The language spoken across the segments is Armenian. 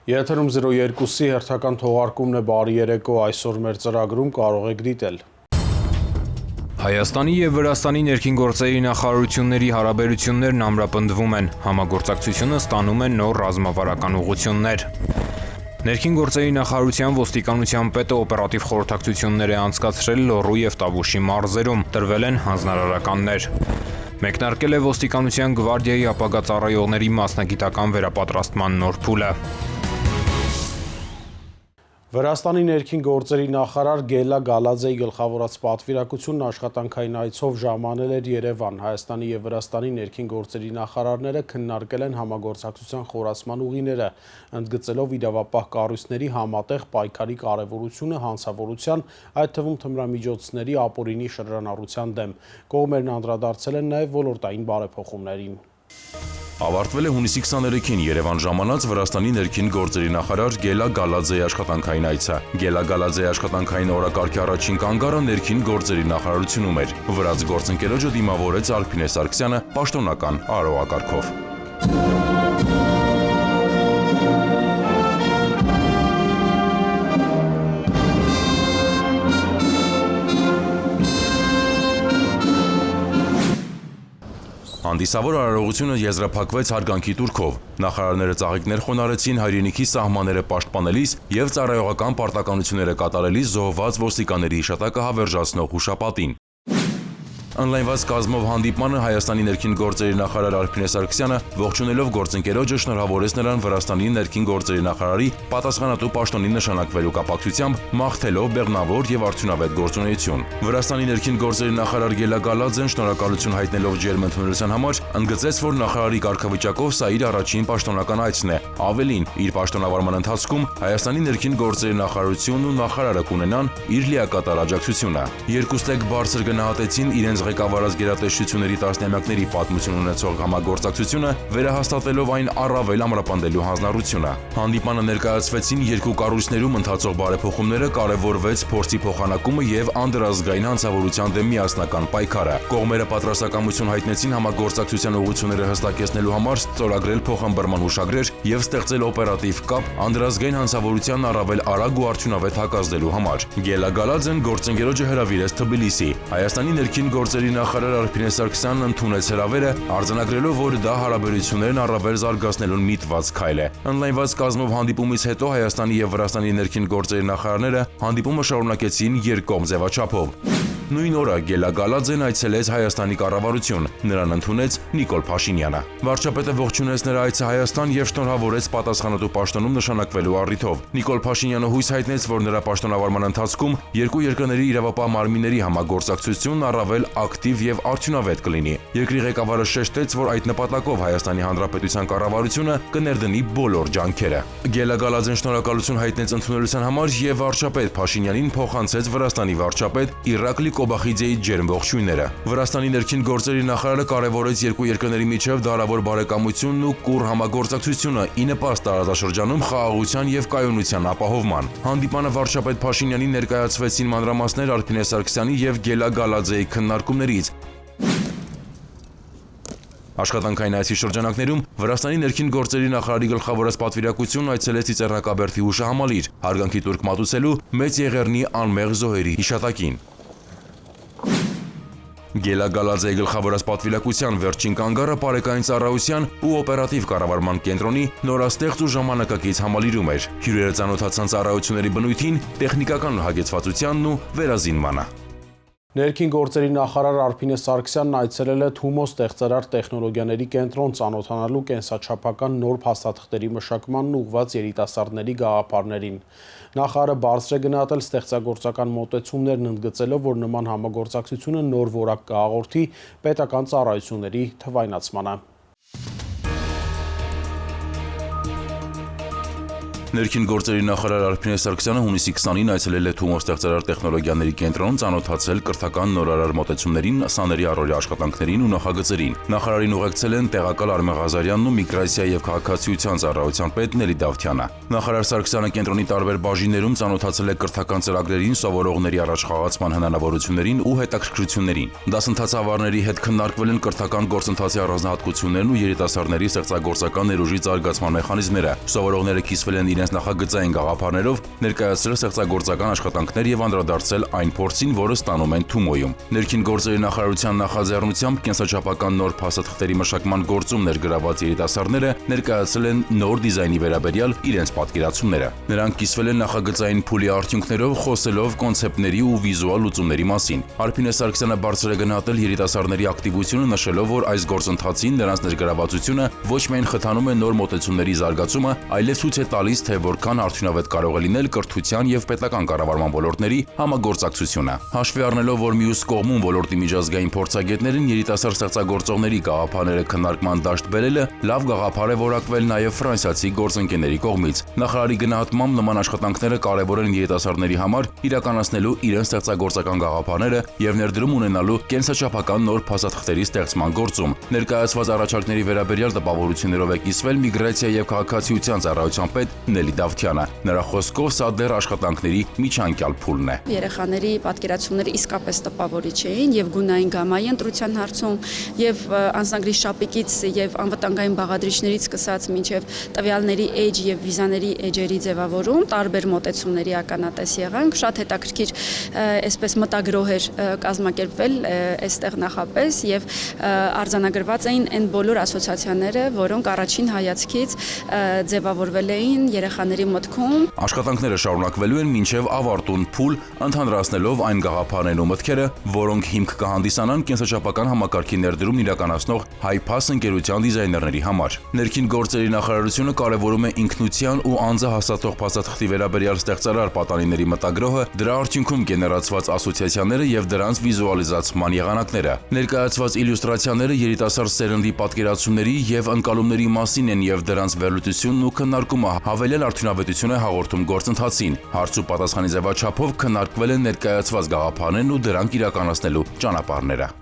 Եթերում 02-ի հերթական թողարկումն է բարի երեկո, այսօր մեր ծրագրում կարող եք դիտել։ Հայաստանի և Վրաստանի ներքին գործերի նախարարությունների հարաբերություններն ամրապնդվում են, համագործակցությունը ստանում է նոր ռազմավարական ուղղություններ։ Ներքին գործերի նախարարության ոստիկանության պետը օպերատիվ խորհրդակցություններ է անցկացրել Լոռու և Տավուշի մարզերում, տրվել են հանձնարարականներ։ Մեկնարկել է ոստիկանության գվարդիայի ապագա ծառայողների մասնագիտական վերապատրաստման նոր փուլը։ Վրաստանի ներքին գործերի նախարար Գելա Գալաձեի գլխավորած պատվիրակությունն աշխատանքային այցով ժամանել էր Երևան։ Հայաստանի և Վրաստանի ներքին գործերի նախարարները քննարկել են համագործակցության խորացման ուղիները, ընդգծելով իրավապահ կառույցների համատեղ պայքարի կարևորությունը հանցավորության, այդ թվում թմրամիջոցների ապօրինի շրջանառության դեմ։ Կողմերն անդրադարձել են նաև ոլորտային բարեփոխումներին։ Ավարտվել է հունիսի 23-ին Երևան ժամանած Վրաստանի ներքին գործերի նախարար Գելա Գալաձեի աշխատանքային այցը։ Գելա Գալաձեի աշխատանքային օրակարգի առաջին կանգառը ներքին գործերի նախարարությունում էր։ Վրաց գործընկերոջը դիմավորեց Արփինե Սարգսյանը պաշտոնական արարողակարգով։ Հանդիսավոր արարողությունը եզրափակվեց հարգանքի տուրքով։ Նախարարները ծաղիկներ խոնարհեցին հայրենիքի սահմանները պաշտպանելիս և ծառայողական պարտականությունները կատարելիս զոհված ոստիկանների հիշատակը հավերժացնող հուշապատին։ Ընդլայնված կազմով հանդիպմանը Հայաստանի ներքին գործերի նախարար Արփինե Սարգսյանը ողջունելով գործընկերոջը շնորհավորեց նրան Վրաստանի ներքին գործերի նախարարի պատասխանատու պաշտոնին նշանակվելու կապակցությամբ մաղթելով բեղմնավոր և արդյունավետ գործունեություն։ Վրաստանի ներքին գործերի նախարար Գելա Գալաձեն շնորհակալություն հայտնելով ջերմ ընդունելության համար ընդգծեց, որ նախարարի կարգավիճակով սա իր առաջին պաշտոնական այցն է։ Ավելին, իր պաշտոնավարման ընթացքում Հայաստանի ներքին գործերի նախարարությունն ու նախարարը կունենան իր լիակատար աջակցությունը։ Երկուստեք բարձր գնահատեցին իրենց ղեկավարած գերատեսչությունների տասնամյակների պատմություն ունեցող համագործակցությունը, վերահաստատելով այն առավել ամրապնդելու հանձնառությունը։ Հանդիպանը ներկայացվեցին երկու կառույցներում ընթացող բարեփոխումները, կարևորվեց փորձի փոխանակումը և անդրազգային հանցավորության դեմ միասնական պայքարը։ Կողմերը պատրաստակամություն հայտնեցին համագործակցության ուղղությունները հստակեցնելու համար ստորագրել փոխըմբռնման հուշագրեր և ստեղծել օպերատիվ կապ անդրազգային հանցավորությանն առավել արագ ու արդյունավետ հակազդելու համար։ Գելա Գալաձեն գործընկերոջը հրավիրեց Թբիլիսի։ Հայաստանի ներքին գործերի նախարար Արփինե Սարգսյանն ընդունեց հրավերը, արձանագրելով, որ դա հարաբերություններն առավել զարգացնելուն միտված քայլ է։ Ընդլայնված կազմով հանդիպումից հետո Հայաստանի և Վրաստանի ներքին գործերի նախարարները հանդիպումը շարունակեցին երկկողմ ձևաչափով։ Նույն օրը Գելա Գալաձեն այցելեց Հայաստանի կառավարություն, նրան ընդունեց Նիկոլ Փաշինյանը։ Վարչապետը ողջունեց նրա այցը Հայաստան և շնորհավորեց պատասխանատու պաշտոնում նշանակվելու առիթով։ Նիկոլ Փաշինյանը հույս հայտնեց, որ նրա պաշտոնավարման ընթացքում երկու երկրների իրավապահ մարմինների համագործակցությունն առավել ակտիվ և արդյունավետ կլինի։ Երկրի ղեկավարը շեշտեց, որ այդ նպատակով Հայաստանի Հանրապետության կառավարությունը կներդնի բոլոր ջանքերը։ Գելա Գալաձեն շնորհակալություն հայտնեց ընդունելության համար և վարչապետ Փաշինյանին փոխանցեց Վրաստանի վարչապետ Իրակլի Կոբախիձեի ջերմ ողջույնները։ Վրաստանի ներքին գործերի նախարարը կարևորեց երկու երկրների միջև դարավոր բարեկամությունն ու կուռ համագործակցությունը ի նպաստ տարածաշրջանում խաղաղության և կայունության ապահովման։ Հանդիպանը վարչապետ Փաշինյանին ներկայացվեցին մանրամասներ Արփինե Սարգսյանի և Գելա Գալաձեի քննարկումներից։ Աշխատանքային այցի շրջանակներում Վրաստանի ներքին գործերի նախարարի գլխավորած պատվիրակությունն այցելեց Ծիծեռնակաբերդի հուշահամալիր, հարգանքի տուրք մատուցելու Մեծ Եղեռնի անմեղ զոհերի հիշատակին։ Գելա Գալաձեի գլխավորած պատվիրակության վերջին կանգառը Պարեկային ծառայության ու օպերատիվ կառավարման կենտրոնի նորաստեղծ ու ժամանակակից համալիրում էր։ Հյուրերը ծանոթացան ծառայությունների բնույթին, տեխնիկական հագեցվածությանն ու վերազինմանը։ Ներքին գործերի նախարար Արփինե Սարգսյանն այցելել է Թումո ստեղծարար տեխնոլոգիաների կենտրոն ծանոթանալու կենսաչափական նոր փաստաթղթերի մշակմանն ուղղված երիտասարդների գաղափարներին։ Նախարարը բարձր է գնահատել ստեղծագործական մոտեցումներն, ընդգծելով, որ նման համագործակցությունը նոր որակ կհաղորդի պետական ծառայությունների թվայնացմանը։ Ներքին գործերի նախարար Արփինե Սարգսյանը հունիսի 20-ին այցելել է Թումո ստեղծարար տեխնոլոգիաների կենտրոն, ծանոթացել կրթական նորարար մոտեցումներին, սաների առօրյա աշխատանքներին ու նախագծերին։ Նախարարին ուղեկցել են տեղակալ Արմեն Ղազարյանն ու միգրացիա և քաղաքացիության ծառայության պետ Նելի Դավթյանը։ Նախարար Սարգսյանը կենտրոնի տարբեր բաժիններում ծանոթացել է կրթական ծրագրերին, սովորողների առաջխաղացման հնարավորություններին ու հետաքրքրություններին։ Դասընթացավարների հետ քննարկվել են կրթական գործընթացի առանձնահատկություններն ու երիտասարդների ստեղծագործական ներուժի զարգացման մեխանիզմները։ Սովորողները կիսվել են իրենց նախագծային գաղափարներով ներկայացրել ստեղծագործական աշխատանքներ եւ անդրադարձել այն փորձին, որը ստանում են Թումոյում։ Ներքին գործերի նախարարության նախաձեռնությամբ կենսաչափական նոր փաստաթղթերի մշակման գործում ներգրաված երիտասարդները ներկայացրել են նոր դիզայնի վերաբերյալ իրենց պատկերացումները։ Նրանք կիսվել են նախագծային փուլի արդյունքներով, խոսելով կոնցեպտների ու վիզուալ լուծումների մասին։ Արփինե Սարգսյանը բարձր է գնահատել երիտասարդների ակտիվությունը, նշելով, որ այս գործընթացին նրանց ներգրավվածությունը ոչ միայն խթանում է նոր մոտեցումների զարգացումը, այլև ցույց է տալիս, թե որքան արդյունավետ կարող է լինել կրթության եւ պետական կառավարման ոլորտների համագործակցությունը։ Հաշվի առնելով, որ մյուս կողմում ոլորտի միջազգային փորձագետներին երիտասարդ ստեղծագործողների գաղափարները քննարկման դաշտ բերելը լավ գաղափար է որակվել նաեւ ֆրանսիացի գործընկերների կողմից։ Նախարարի գնահատմամբ նման աշխատանքները կարևոր են երիտասարդների համար իրականացնելու իրենց ստեղծագործական գաղափարները եւ ներդրում ունենալու կենսաչափական նոր փաստաթղթերի ստեղծման գործում։ Ներկայացված առաջարկների վերաբերյալ տպավորություններով է կիսվել միգրացիա եւ քաղաքացիության ծառայության պետ Նելի Դավթյանը։ Նրա խոսքով սա դեռ աշխատանքների միջանկյալ փուլն է։ Երեխաների պատկերացումները իսկապես տպավորիչ էին եւ գունային գամայի ընտրության հարցում եւ անձնագրի շապիկից եւ անվտանգային բաղադրիչներից սկսած մինչեւ տվյալների էջ եւ վիզաների էջերի ձևավորում տարբեր մոտեցումների ականատես եղանք։ Շատ հետաքրքիր այսպես մտագրոհ էր կազմակերպվել այստեղ նախապես եւ արձանագրված էին այն բոլոր ասոցիացիաները, որոնք առաջին հայացքից ձևավորվել էին երեխաների մտքում։ Աշխատանքները շարունակվելու են մինչև ավարտուն փուլ, ընդհանրացնելով այն գաղափարներն ու մտքերը, որոնք հիմք կհանդիսանան կենսաչափական համակարգի ներդրումն իրականացնող Հայփաս ընկերության դիզայներների համար։ Ներքին գործերի նախարարությունը կարևորում է ինքնության ու անձը հաստատող փաստաթղթի վերաբերյալ ստեղծարար պատանիների մտագրոհը, դրա արդյունքում գեներացված ասոցիացիաները եւ դրանց վիզուալիզացման եղանակները։ Ներկայացված իլյուստրացիաները երիտասարդ սերնդի պատկերացումների եւ ընկալումների մասին են եւ դրանց վերլուծությունն ու քննարկումը հավելյալ արդյունավետություն է հաղորդում գործընթացին։ Հարց ու պատասխանի ձևաչափով քննարկվել են ներկայացված գաղափարներն ու դրանք իրականացնելու ճանապարհները։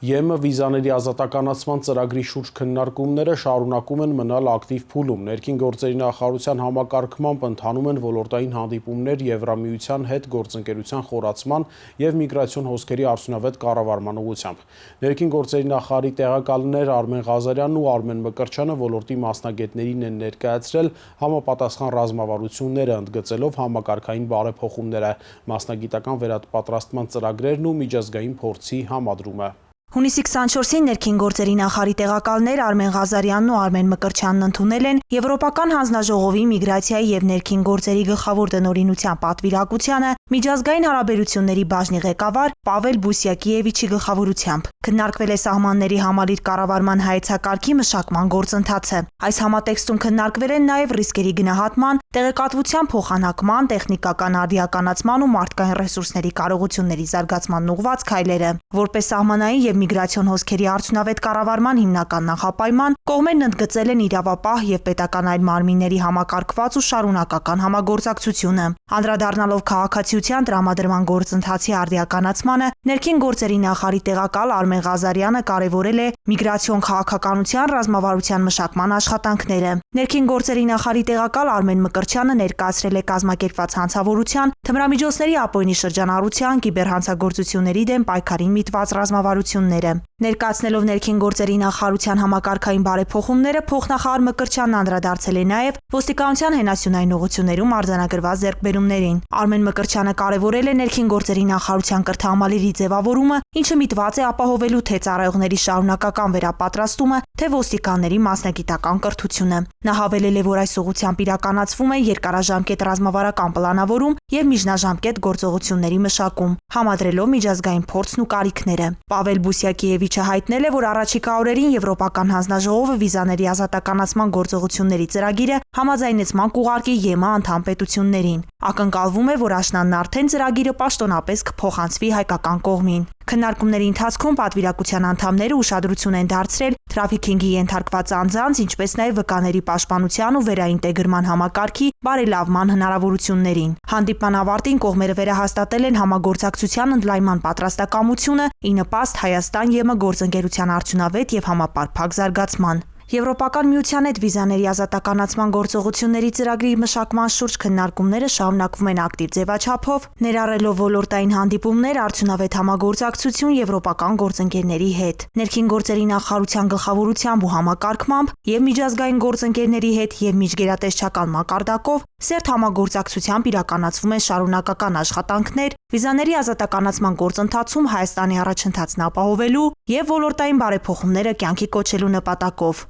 ԵՄ վիզաների ազատականացման ծրագրի շուրջ քննարկումները շարունակում են մնալ ակտիվ փուլում։ Ներքին գործերի նախարարության համակարգմամբ ընթանում են ոլորտային հանդիպումներ Եվրամիության հետ գործընկերության խորացման եւ միգրացիոն հոսքերի արդյունավետ կառավարման ուղղությամբ։ Ներքին գործերի նախարարի տեղակալներ Արմեն Ղազարյանն ու Արմեն Մկրտչյանը ոլորտի մասնագետներին են ներկայացրել համապատասխան ռազմավարությունները, ընդգծելով համակարգային բարեփոխումները, մասնագիտական վերապատրաստման ծրագրերն ու միջազգային փորձի համադրումը։ Հունիսի 24-ին ներքին գործերի նախարարի տեղակալներ Արմեն Ղազարյանն ու Արմեն Մկրտչյանն ընդունել են Եվրոպական հանձնաժողովի միգրացիայի եւ ներքին գործերի գլխավոր տնօրինության պատվիրակությանը միջազգային հարաբերությունների բաժնի ղեկավար Պավել Բուսյակիևիչի գլխավորությամբ։ Քննարկվել է սահմանների համալիր կառավարման հայեցակարգի մշակման գործընթացը։ Այս համատեքստում քննարկվել են նաեւ ռիսկերի գնահատման, տեղեկատվության փոխանակման, տեխնիկական արդիականացման ու մարդկային ռեսուրսների կարողությունների զարգացման ուղղված քայլերը, որպես սահմանային եւ միգրացիոն հոսքերի արդյունավետ կառավարման հիմնական նախապայման, կողմերն ընդգծել են իրավապահ եւ պետական այլ մարմինների համակարգված ու շարունակական համագործակցությունը։ Անդրադառնալով քաղաքացիության տրամադրման գործընթացի արդիականացմանը, ներքին գործերի նախարարի տեղակալ Արմեն Ղազարյանը կարևորել է միգրացիոն քաղաքականության ռազմավարության մշակման աշխատանքները։ Ներքին գործերի նախարարի տեղակալ Արմեն Մկրտչյանը ներկայացրել է կազմակերպված հանցավորության, թմրամիջոցների ապօրինի շրջանառության, կիբերհանցագործությունների դեմ պայքարին միտված ռազմավարությունները։ Ներկայացնելով ներքին գործերի նախարարության համակարգային բարեփոխումները, փոխնախարար Մկրտչյանն անդրադարձել է նաև ոստիկանության հենասյունային ուղղություններում արձանագրված ձեռքբերումներին։ Արմեն Մկրտչյանը կարևորել է ներքին գործերի նախարարության կրթահամալիրի ձևավորումը, ինչը միտված է ապահովելու թե ծառայողների շարունակական վերապատրաստումը, թե ոստիկանների մասնագիտական կրթությունը։ Նա հավելել է, որ այս ուղղությամբ իրականացվում է երկարաժամկետ ռազմավարական պլանավորում եւ միջնաժամկետ գործողությունների մշակում, համադրելով միջազգային փորձն ու կարիքները։ Պավել Բուսյակիևիչը հայտնել է, որ առաջիկա օրերին Եվրոպական հանձնաժողովը վիզաների ազատականացման գործողությունների ծրագիրը համաձայնեցման կուղարկի ԵՄ անդամ պետություններին։ Ակնկալվում է, որ աշնանն արդեն ծրագիրը պաշտոնապես կփոխանցվի հայկական կողմին։ Քննարկումների ընթացքում պատվիրակության անդամները ուշադրություն են դարձրել թրաֆիքինգի ենթարկված անձանց, ինչպես նաև վկաների պաշտպանության ու վերաինտեգրման համակարգի բարելավման հնարավորություններին։ Հանդիպման ավարտին կողմերը վերահաստատել են համագործակցության ընդլայնման պատրաստակամությունը՝ ի նպաստ Հայաստան-ԵՄ գործընկերության արդյունավետ եւ համապարփակ զարգացման։ Եվրոպական միության հետ վիզաների ազատականացման գործողությունների ծրագրի մշակման շուրջ քննարկումները շարունակվում են ակտիվ ձևաչափով, ներառելով ոլորտային հանդիպումներ, արդյունավետ համագործակցություն եվրոպական գործընկերների հետ, ներքին գործերի նախարարության գլխավորությամբ ու համակարգմամբ եւ միջազգային գործընկերների հետ եւ միջգերատեսչական մակարդակով սերտ համագործակցությամբ իրականացվում են շարունակական աշխատանքներ վիզաների ազատականացման գործընթացում Հայաստանի առաջընթացն ապահովելու եւ ոլորտային բարեփոխումները կյանքի կոչելու նպատակով։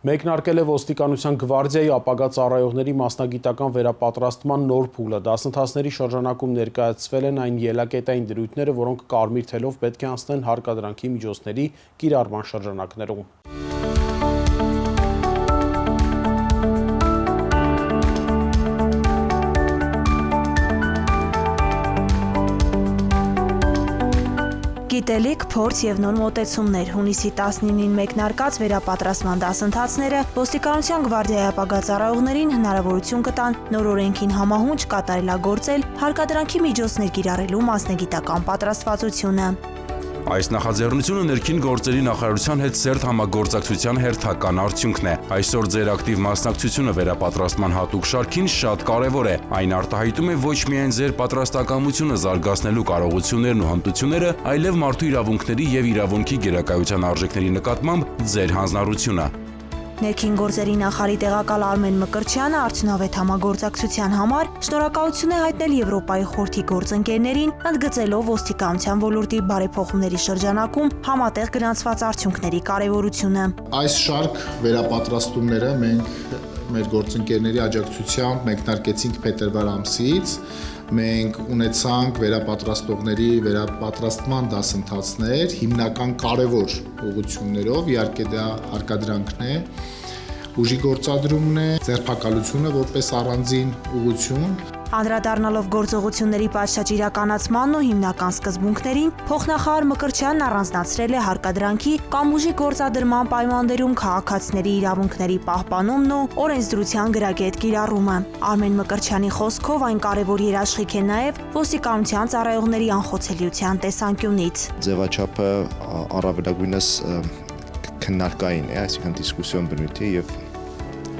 Մեկնարկել է ոստիկանության գվարդիայի ապագա ծառայողների մասնագիտական վերապատրաստման նոր փուլը։ Դասընթացների շրջանակում ներկայացվել են այն ելակետային դրույթները, որոնք կարմիր թելով պետք է անցնեն հարկադրանքի միջոցների կիրառման շրջանակներում։ Գիտելիք, փորձ եւ նոր մոտեցումներ հունիսի 19-ին մեկնարկած վերապատրաստման դասընթացները ոստիկանության գվարդիայի ապագա ծառայողներին հնարավորություն կտան նոր օրենքին համահունչ կատարելագործել հարկադրանքի միջոցներ կիրառելու մասնագիտական պատրաստվածությունը։ Այս նախաձեռնությունը ներքին գործերի նախարարության հետ սերտ համագործակցության հերթական արդյունքն է։ Այսօր ձեր ակտիվ մասնակցությունը վերապատրաստման հատուկ շարքին շատ կարևոր է։ Այն արտահայտում է ոչ միայն ձեր պատրաստակամությունը զարգացնելու կարողություններն ու հմտությունները, այլև մարդու իրավունքների եւ իրավունքի գերակայության արժեքների նկատմամբ ձեր հանձնառությունը։ Ներքին գործերի նախարարի տեղակալ Արմեն Մկրտչյանը արդյունավետ համագործակցության համար շնորհակալություն է հայտնել Եվրոպայի խորհրդի գործընկերներին, ընդգծելով ոստիկանության ոլորտի բարեփոխումների շրջանակում համատեղ գրանցված արդյունքների կարևորությունը։ Այս շարք վերապատրաստումները մենք մեր գործընկերների աջակցությամբ մեկնարկեցինք փետրվար ամսից։ Մենք ունեցանք վերապատրաստողների վերապատրաստման դասընթացներ, հիմնական կարևոր ուղղություններով, իհարկե դա հարկադրանքն է, ուժի գործադրումն է, ձերբակալությունը որպես առանձին ուղղություն։ Անդրադառնալով գործողությունների պատշաճ իրականացմանն ու հիմնական սկզբունքներին, փոխնախարար Մկրտչյանն առանձնացրել է հարկադրանքի կամ ուժի գործադրման պայմաններում քաղաքացիների իրավունքների պահպանումն ու օրենսդրության գրագետ կիրառումը։ Արմեն Մկրտչյանի խոսքով այն կարևոր երաշխիք է նաև ոստիկանության ծառայողների անխոցելիության տեսանկյունից։ Ձևաչափը առավելագույնս քննարկային է, այսինքն դիսկուսիոն բնույթի եւ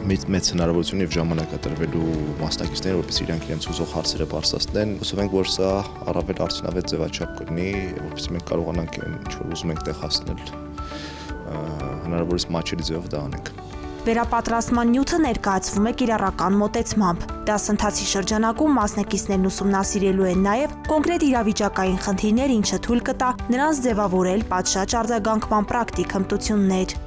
մեծ հնարավորություն եւ ժամանակ կտրվելու մասնակիցներին, որպեսզի իրանք իրենց ուզող հարցերը բարձրացնեն։ Հուսով ենք, որ սա առավել արդյունավետ ձևաչափ կլինի, որպեսզի մենք կարողանանք ինչ որ ուզում ենք տեղ հասնել հնարավորինս մատչելի ձևով դա անենք։ Վերապատրաստման նյութը ներկայացվում է կիրառական մոտեցմամբ։ Դասընթացի շրջանակում մասնակիցներն ուսումնասիրելու են նաև կոնկրետ իրավիճակային խնդիրներ, ինչը թույլ կտա նրանց ձևավորել պատշաճ արձագանքման պրակտիկ հմտություններ։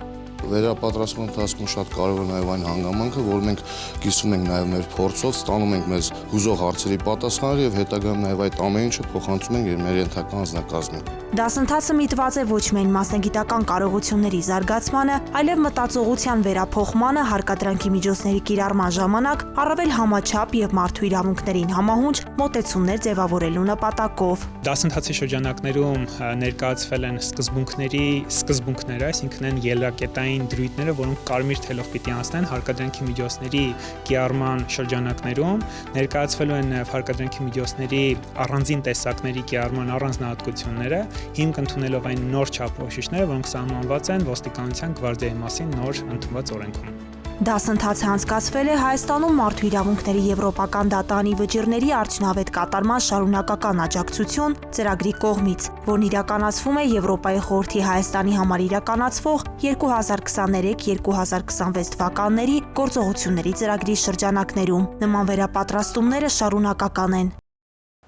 Վերապատրաստման ընթացքում շատ կարևոր նաև այն հանգամանքը, որ մենք կիսվում ենք նաև մեր փորձով, ստանում ենք մեզ հուզող հարցերի պատասխանները եւ հետագայում նաև այդ ամեն ինչը փոխանցում ենք մեր ենթական անձնակազմին։ Դասընթացը միտված է ոչ միայն մասնագիտական կարողությունների զարգացմանը, այլև մտածողության վերափոխմանը հարկադրանքի միջոցների կիրառման ժամանակ առավել համաչափ եւ մարդու իրավունքներին համահունչ մոտեցումներ ձևավորելու նպատակով։ Դասընթացի շրջանակներում ներկայացվել են սկզբունքները, այսինքն են ելակետային դրույթները, որոնք կարմիր թելով պիտի անցնեն հարկադրանքի միջոցների կիրառման շրջանակներում, ներկայացվելու են նաև հարկադրանքի միջոցների առանձին տեսակների կիրառման առանձնահատկությունները, հիմք ընդունելով այն նոր չափորոշիչները, որոնք սահմանված են ոստիկանության գվարդիայի մասին նոր ընդունված օրենքում։ Դասընթացը անցկացվել է Հայաստանում մարդու իրավունքների եվրոպական դատանի վճիռների արդյունավետ կատարման շարունակական աջակցություն ծրագրի կողմից, որն իրականացվում է Եվրոպայի խորհրդի Հայաստանի համար իրականացվող 2023-2026 թվականների գործողությունների ծրագրի շրջանակներում։ Նման վերապատրաստումները շարունակական են։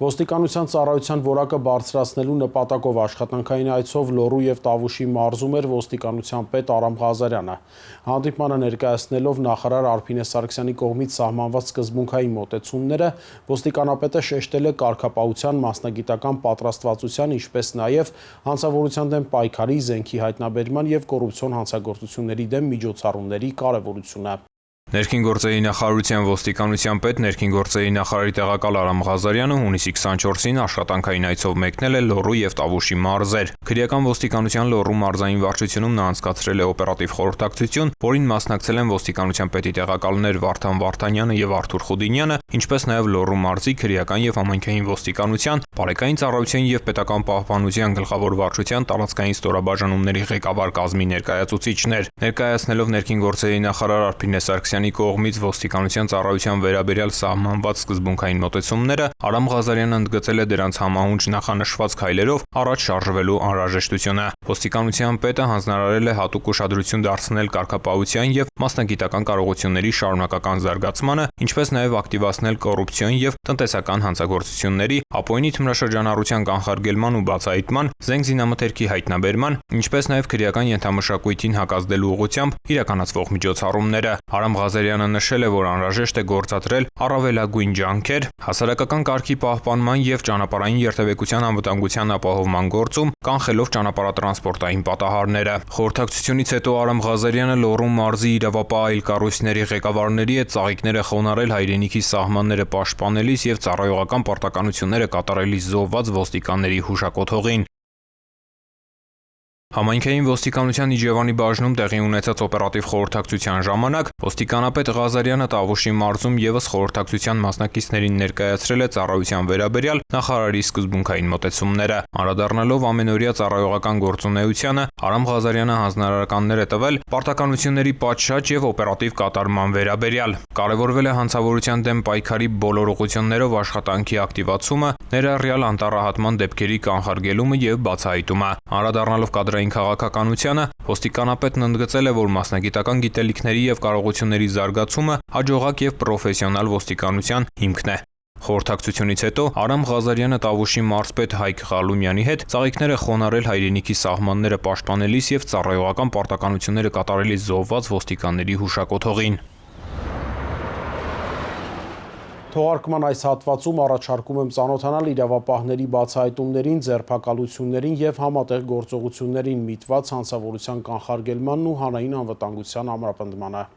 Ոստիկանության ծառայության որակը բարձրացնելու նպատակով աշխատանքային այցով Լոռու եւ Տավուշի մարզում էր ոստիկանության պետ Արամ Ղազարյանը։ Հանդիպմանը ներկայացնելով նախարար Արփինե Սարգսյանի կողմից սահմանված սկզբունքային մոտեցումները, ոստիկանապետը շեշտել է կարգապահության մասնագիտական պատրաստվածության, ինչպես նաեւ հանցավորության դեմ պայքարի, զենքի հայտնաբերման եւ կոռուպցիոն հանցագործությունների դեմ միջոցառումների կարեւորությունը։ Ներքին գործերի նախարարության ոստիկանության պետ ներքին գործերի նախարարի տեղակալ Արամ Ղազարյանը հունիսի 24-ին աշխատանքային այցով մեկնել է Լոռու եւ Տավուշի մարզեր։ Քրեական ոստիկանության Լոռու մարզային վարչությունում նա անցկացրել է օպերատիվ խորհրդակցություն, որին մասնակցել են ոստիկանության պետի տեղակալներ Վարդան Վարդանյանը եւ Արթուր Խուդինյանը, ինչպես նաեւ Լոռու մարզի քրեական եւ համայնքային ոստիկանության, բարեկային ծառայության եւ պետական պահպանության գլխավոր վարչության տարածքային ստորաբաժանումների ղեկավար կազմի ներկայացուցիչներ։ Ներկայացնելով ներքին գործերի նախարար Արփինե Սարգսյանի կողմից ոստիկանության ծառայության վերաբերյալ սահմանված սկզբունքային մոտեցումները, Արամ Ղազարյանը ընդգծել է դրանց համահունչ նախանշված քայլերով առաջ շարժվելու անհրաժեշտությունը։ Ոստիկանության պետը հանձնարարել է հատուկ ուշադրություն դարձնել կարգապահության եւ մասնագիտական կարողությունների շարունակական զարգացմանը, ինչպես նաեւ ակտիվացնել կոռուպցիոն եւ տնտեսական հանցագործությունների, ապօրինի թմրաշրջանառության կանխարգելման ու բացահայտման, զենք զինամթերքի հայտնաբերման, ինչպես նաեւ քրեական ենթամշակույթին հակազդելու ուղղությամբ իրականացվող միջոցառումները։ Արամ Ղազարյանը նշել է, որ անհրաժեշտ է գործադրել առավելագույն ջանքեր հասարակական կարգի պահպանման եւ ճանապարհային երթևեկության անվտանգության ապահովման գործում, կանխելով ճանապարհատրանսպորտային պատահարները։ Խորհրդակցությունից հետո Արամ Ղազարյանը Լոռու մարզի իրավապահ այլ կառույցների ղեկավարների հետ ծաղիկները խոնարհել հայրենիքի սահմանները պաշտպանելիս եւ ծառայողական պարտականությունները կատարելիս զոհված ոստիկանների հուշակոթողին։ Համայնքային ոստիկանության Իջևանի բաժնում տեղի ունեցած օպերատիվ խորհրդակցության ժամանակ ոստիկանապետ Ղազարյանը Տավուշի մարզում եւս խորհրդակցության մասնակիցներին ներկայացրել է ծառայության վերաբերյալ նախարարի սկզբունքային մոտեցումները։ Անդրադառնալով ամենօրյա ծառայողական գործունեությանը, Արամ Ղազարյանը հանձնարարականներ է տվել պարտականությունների պատշաճ եւ օպերատիվ կատարման վերաբերյալ։ Կարևորվել է հանցավորության դեմ պայքարի բոլոր ուղղություններով աշխատանքի ակտիվացումը, ներառյալ անտառահատման դեպքերի կանխարգելումը եւ բացահայտումը։ Անդրադառնալով կադրային քաղաքականությանը, ոստիկանապետն ընդգծել է, որ մասնագիտական գիտելիքների եւ կարողությունների զարգացումը հաջողակ եւ պրոֆեսիոնալ ոստիկանության հիմքն է։ Խորհրդակցությունից հետո Արամ Ղազարյանը Տավուշի մարզպետ Հայկ Ղալումյանի հետ ծաղիկները խոնարհել հայրենիքի սահմանները պաշտպանելիս եւ ծառայողական պարտականությունները կատարելիս զոհված ոստիկանների հուշակոթողին։ Թողարկման այս հատվածում առաջարկում եմ ծանոթանալ իրավապահների բացահայտումներին, ձերբակալություններին եւ համատեղ գործողություններին միտված հանցավորության կանխարգելմանն ու հանրային անվտանգության ամրապնդմանը։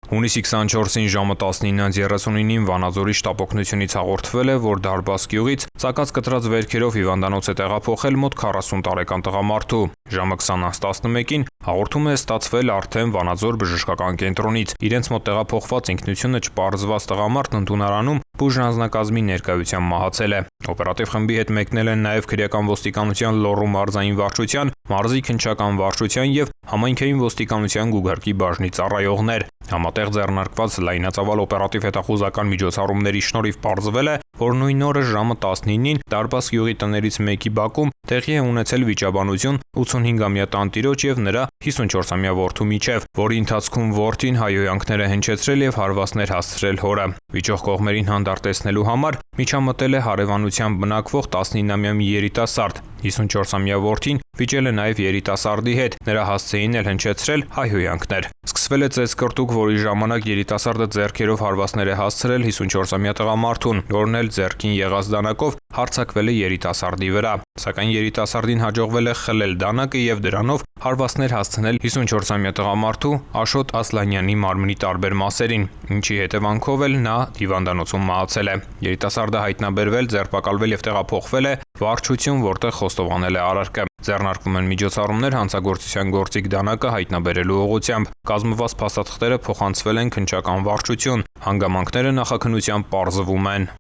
Հունիսի 24-ին ժամը 19:39-ին Վանաձորի շտապօգնությունից հաղորդվել է, որ Դարբաս գյուղից ցակած կտրած վերքերով հիվանդանոց է տեղափոխել մոտ 40 տարեկան տղամարդու։ Ժամը 20:11-ին հաղորդում է ստացվել արդեն Վանաձոր բժշկական կենտրոնից։ Իրենց մոտ տեղափոխված ինքնությունը չպարզված տղամարդն ընդունարանում բուժ անձնակազմի ներկայությամբ մահացել է։ Օպերատիվ խմբի հետ մեկնել են նաև քրեական ոստիկանության Լոռու մարզային վարչության, մարզի քննչական վարչության եւ համայնքային ոստիկանության Գուգարկի բաժնի ծառայողներ։ Համատեղ ձեռնարկված լայնածավալ օպերատիվ հետախուզական միջոցառումների շնորհիվ պարզվել է, որ նույն օրը ժամը 19-ին Դարբաս գյուղի տներից մեկի բակում տեղի է ունեցել վիճաբանություն 85-ամյա տանտիրոջ եւ նրա 54-ամյա որդու միջև, որի ընթացքում որդին հայհոյանքներ է հնչեցրել եւ հարվածներ հասցրել հորը։ Վիճող կողմերին հանդարտեցնելու համար միջամտել է հարևանությամբ բնակվող 19-ամյա մի երիտասարդ։ 54-ամյա որդին վիճել է նաև երիտասարդի հետ, նրա հասցեին էլ հնչեցրել հայհոյանքներ։ Սկսվել է ծեծկռտուք, որի ժամանակ երիտասարդը ձեռքերով հարվածներ է հասցրել 54-ամյա տղամարդուն, որն էլ ձեռքին եղած դանակով հարձակվել է երիտասարդի վրա։ Սակայն երիտասարդին հաջողվել է խլել դանակը եւ դրանով հարվածներ հասցնել 54-ամյա տղամարդու Աշոտ Ասլանյանի մարմնի տարբեր մասերին, ինչի հետևանքով էլ նա հիվանդանոցում մահացել է։ Երիտասարդը հայտնաբերվել, ձերբակալվել եւ տեղափոխվել է վարչություն, որտեղ խոստովանել է արարքը։ Ձեռնարկվում են միջոցառումներ հանցագործության գործիք դանակը հայտնաբերելու ուղղությամբ։ Կազմված փաստաթղթերը փոխանցվել են քննչական վարչություն։ Հանգամանքները նախաքննությամբ պարզվում են։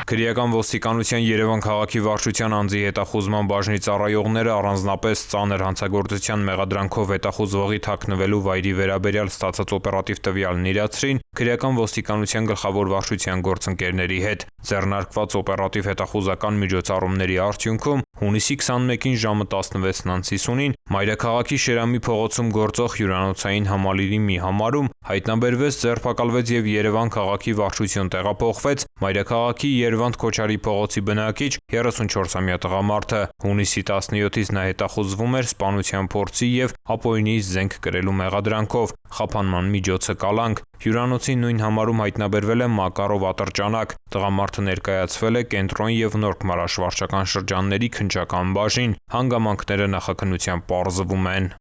Քրեական ոստիկանության Երևան քաղաքի վարչության անձի հետախուզման բաժնի ծառայողները առանձնապես ծանր հանցագործության մեղադրանքով հետախուզվողի թաքնվելու վայրի վերաբերյալ ստացած օպերատիվ տվյալն իրացրին քրեական ոստիկանության գլխավոր վարչության գործընկերների հետ։ Ձեռնարկված օպերատիվ հետախուզական միջոցառումների արդյունքում հունիսի 21-ին ժամը 16:50-ին Մայրաքաղաքի Շերամի փողոցում գործող հյուրանոցային համալիրի մի համարում հայտնաբերվեց, ձերբակալվեց եւ Երևան քաղաքի վարչություն տեղափոխվեց Մայրաքաղաքի Երվանդ Քոչարի փողոցի բնակիչ 34-ամյա տղամարդը։ Հունիսի 17-ից նա հետախուզվում էր սպանության փորձի եւ ապօրինի զենք կրելու մեղադրանքով, խափանման միջոցը կալանք։ Հյուրանոցի նույն համարում հայտնաբերվել է Մակարով ատրճանակ։ Տղամարդը ներկայացվել է Կենտրոն եւ Նորք Մարաշ վարչական շրջանների քննչական բաժին։ Հանգամանքները նախաքննությամբ պարզվում են։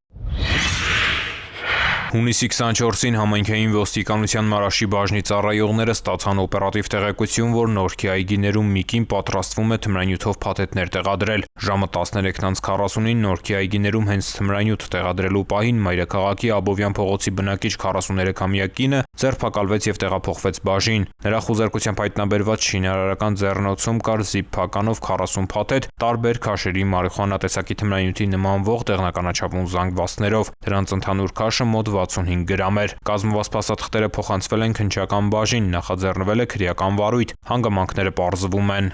Հունիսի 24-ին համայնքային ոստիկանության Մարաշի բաժնի ծառայողները ստացան օպերատիվ տեղեկություն, որ Նորքի այգիներում մի կին պատրաստվում է թմրանյութով փաթեթներ տեղադրել։ Ժամը 13:40-ին Նորքի այգիներում հենց թմրանյութ տեղադրելու պահին մայրաքաղաքի Աբովյան փողոցի բնակիչ 43-ամյա կինը ձերբակալվեց եւ տեղափոխվեց բաժին։ Նրա խուզարկությամբ հայտնաբերված շինարարական ձեռնոցում կար զիպ փականով 40 փաթեթ, տարբեր քաշերի մարիխուանա տեսակի թմրանյութի նմանվող տեղնականաչափուն զանգվածներով։ Դրանց ընդհանուր քաշը մոտ 65 գրամ էր։ Կազմված փաստաթղթերը փոխանցվել են քննչական բաժին, նախաձեռնվել է քրեական վարույթ, հանգամանքները պարզվում են։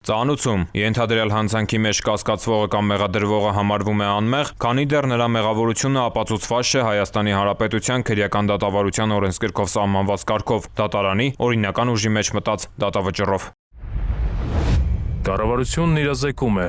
Ծանուցում ենթադրյալ հանցանքի մեջ կասկածվողը կամ մեղադրվողը համարվում է անմեղ, քանի դեռ նրա մեղավորությունը ապացուցված չէ Հայաստանի Հանրապետության քրեական դատավարության օրենսգրքով սահմանված կարգով, դատարանի օրինական ուժի մեջ մտած դատավճռով։ Կառավարությունն իրազեկում է։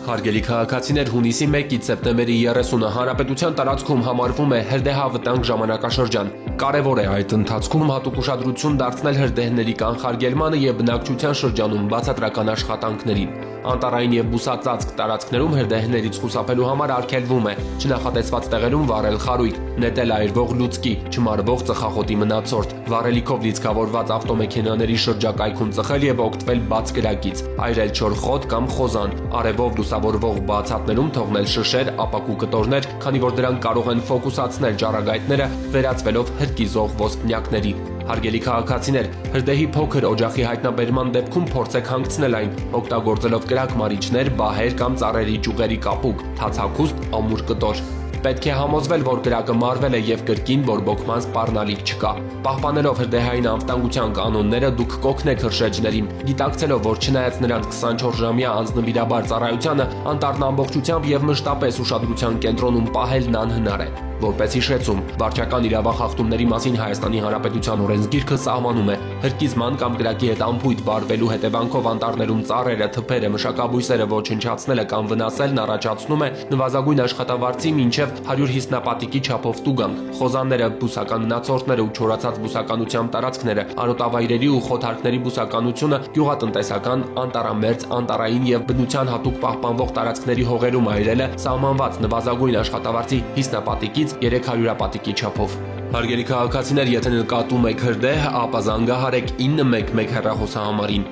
Հարգելի քաղաքացիներ, հունիսի 1-ից սեպտեմբերի 30-ը Հանրապետության տարածքում համարվում է հրդեհավտանգ ժամանակաշրջան։ Կարևոր է այդ ընթացքում հատուկ ուշադրություն դարձնել հրդեհների կանխարգելմանը եւ բնակչության շրջանում բացատրական աշխատանքներին։ Անտառային եւ բուսածածկ տարածքներում հրդեհներից խուսափելու համար արգելվում է չնախատեսված տեղերում վառել խարույկ, նետել այրվող լուծկի, չմարվող ծխախոտի մնացորդ, վառելիքով լիցքավորված ավտոմեքենաների շրջակայքում ծխել եւ օգտվել բաց կրակից, այրել չոր խոտ կամ խոզան, արևով լուսավորվող բացատներում թողնել շշեր, ապակու կտորներ, քանի որ դրանք կարող են ֆոկուսացնել ճառագայթները, վերածվելով հրկիզող ոսպնյակների։ Հարգելի քաղաքացիներ, հրդեհի փոքր օջախի հայտնաբերման դեպքում փորձեք հանգցնել այն, օգտագործելով կրակմարիչներ, բահեր կամ ծառերի ճյուղերի կապուկ, թացակուստ, ամուր կտոր։ Պետք է համոզվել, որ կրակը մարվել է եւ կրկին բորբոքման սպառնալիք չկա։ Պահպանելով հրդեհային անվտանգության կանոնները դուք կօգնեք հրշեջներին, գիտակցելով, որ չնայած նրանց 24-ժամյա անձնվիրաբար ծառայությանը, անտառն ամբողջությամբ եւ մշտապես ուշադրության կենտրոնում պահելն անհնար է։ Որպես հիշեցում, վարչական իրավախախտումների մասին Հայաստանի Հանրապետության օրենսգիրքը սահմանում է հրկիզման կամ կրակի հետ անփույթ վարվելու հետևանքով անտառներում ծառերը, թփերը, մշակաբույսերը ոչնչացնելը կամ վնասելն առաջացնում է նվազագույն աշխատավարձի մինչև 150 նապատիկի չափով տուգանք։ Խոզանները, բուսական մնացորդները ու չորացած բուսականությամբ տարածքները, արոտավայրերի ու խոթարքների բուսականությունը, գյուղատնտեսական, անտառամերձ, անտառային եւ բնության հատուկ պահպանվող տարածքների հողերում այրելը սահմանված նվազագույն աշխատավարձի 50 նապատիկից 300 ապատիկի չափով։ Հարգելի քաղաքացիներ, եթե նկատում եք հրդեհ, ապա զանգահարեք 911 հեռախոսահամարին։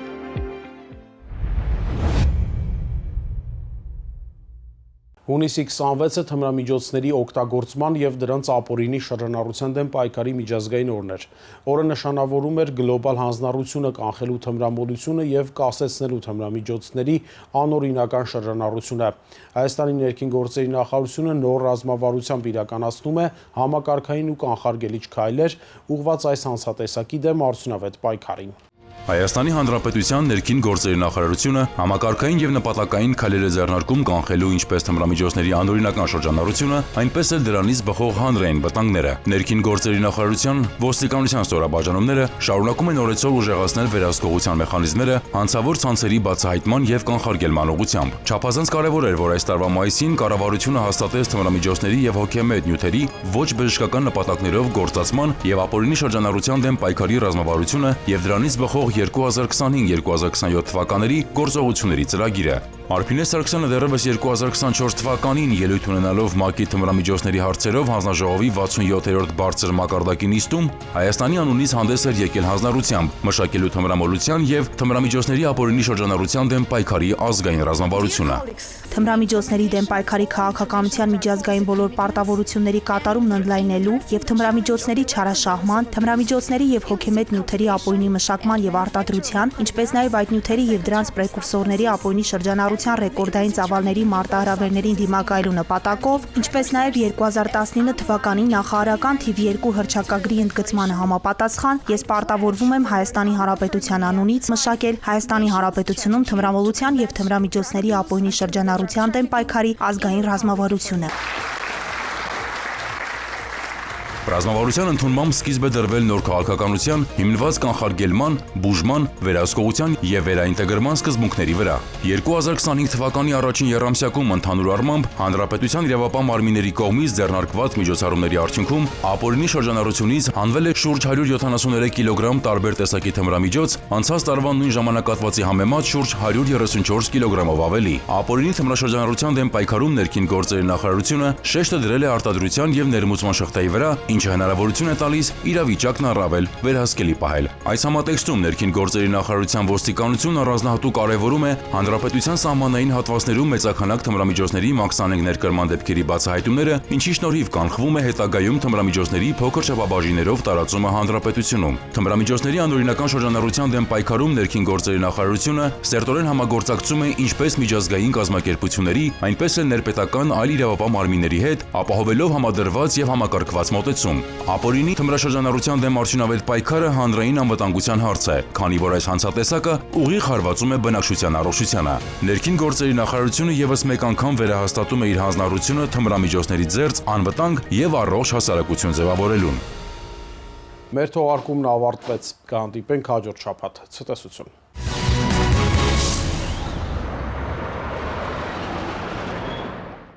Հունիսի 26-ը թմրամիջոցների օգտագործման եւ դրանց ապօրինի շրջանառության դեմ պայքարի միջազգային օրն էր։ Օրը նշանավորում էր գլոբալ հանձնառությունը կանխելու թմրամոլությունը եւ կասեցնելու թմրամիջոցների անօրինական շրջանառությունը։ Հայաստանի ներքին գործերի նախարարությունը նոր ռազմավարությամբ իրականացնում է համակարգային ու կանխարգելիչ քայլեր ուղղված այս հանցատեսակի դեմ արդյունավետ պայքարին։ Հայաստանի Հանրապետության ներքին գործերի նախարարությունը համակարգային եւ նպատակային քայլեր է ձեռնարկում կանխելու ինչպես թմրամիջոցների անօրինական շրջանառությունը, այնպես էլ դրանից բխող հանրային վտանգները։ Ներքին գործերի նախարարության ոստիկանության ստորաբաժանումները շարունակում են օրեցօր ուժեղացնել վերահսկողության մեխանիզմները հանցավոր ցանցերի բացահայտման եւ կանխարգելման ուղղությամբ։ Չափազանց կարեւոր էր, որ այս տարվա մայիսին կառավարությունը հաստատեց թմրամիջոցների եւ հոգեմետ նյութերի ոչ բժշկական նպատակներով գործածման եւ ապօրինի շրջանառության դեմ պայքարի ռազմավարությունը եւ դրանից բխող 2025-2027 թվականների գործողությունների ծրագիրը։ Արփինե Սարգսյանը դեռևս 2024 թվականին ելույթ ունենալով ՄԱԿ-ի թմրամիջոցների հարցերով հանձնաժողովի 67-րդ բարձր մակարդակի նիստում Հայաստանի անունից հանդես էր եկել հանձնառությամբ մշակելու թմրամոլության եւ թմրամիջոցների ապօրինի շրջանառության դեմ պայքարի ազգային ռազմավարությունը։ Թմրամիջոցների դեմ պայքարի քաղաքականության միջազգային բոլոր պարտավորությունների կատարումն ընդլայնելու եւ թմրամիջոցների չարաշահման, թմրամիջոցների եւ հոգեմետ նյութերի ապօրինի մշակման եւ արտադրության, ինչպես նաեւ այդ նյութերի եւ դրանց պրեկուրսորների ապօրինի շրջանառության ռեկորդային ծավալների մարտահրավերներին դիմակայելու նպատակով, ինչպես նաեւ 2019 թվականի նախարարական թիվ 2 հռչակագրի ընդգծմանը համապատասխան, ես պարտավորվում եմ Հայաստանի Հանրապետության անունից մշակել Հայաստանի Հանրապետությունում թմրամոլության եւ թմրամիջոցների ապօրինի շրջանառության դեմ պայքարի ազգային ռազմավարությունը։ Ռազմավարության ընդունմամբ սկիզբ է դրվել նոր քաղաքականության հիմնված կանխարգելման, բուժման վերահսկողության եւ վերաինտեգրման սկզբունքների վրա։ 2025 թվականի առաջին եռամսյակում ընդհանուր առմամբ հանրապետության իրավապահ մարմինների կողմից ձեռնարկված միջոցառումների արդյունքում ապօրինի շրջանառությունից հանվել է շուրջ 173 կիլոգրամ տարբեր տեսակի թմրամիջոց, անցած տարվա նույն ժամանակահատվածի համեմատ շուրջ 134 կիլոգրամով ավելի։ Ապօրինի թմրաշրջանառության դեմ պայքարում ներքին գործերի նախարարությունը շեշտը դրել է արտադրության եւ ներմուծման շղթայի վրա, ինչը հնարավորություն է տալիս իրավիճակն առավել վերահսկելի պահել։ Այս համատեքստում ներքին գործերի նախարարության ոստիկանությունն առանձնահատուկ կարևորում է հանրապետության սահմանային հատվածներում մեծաքանակ թմրամիջոցների մաքսանենգ ներկրման դեպքերի բացահայտումները, ինչի շնորհիվ կանխվում է հետագայում թմրամիջոցների փոքր չափաբաժիններով տարածումը հանրապետությունում։ Թմրամիջոցների անօրինական շրջանառության դեմ պայքարում ներքին գործերի նախարարությունը սերտորեն համագործակցում է ինչպես միջազգային կազմակերպությունների, այնպես էլ ներպետական այլ իրավապահ մարմինների հետ, ապահովելով համադրված եւ համակարգված մոտեցում։ Ապօրինի թմրաշրջանառության դեմ արդյունավետ պայքարը հանրային անվտանգության հարց է, քանի որ այս հանցատեսակը ուղիղ հարվածում է բնակչության առողջությանը։ Ներքին գործերի նախարարությունը եւս մեկ անգամ վերահաստատում է իր հանձնառությունը թմրամիջոցների զերծ, անվտանգ եւ առողջ հասարակություն ձևավորելուն։ Մեր թողարկումն ավարտվեց, կհանդիպենք հաջորդ շաբաթ։ Ցտեսություն։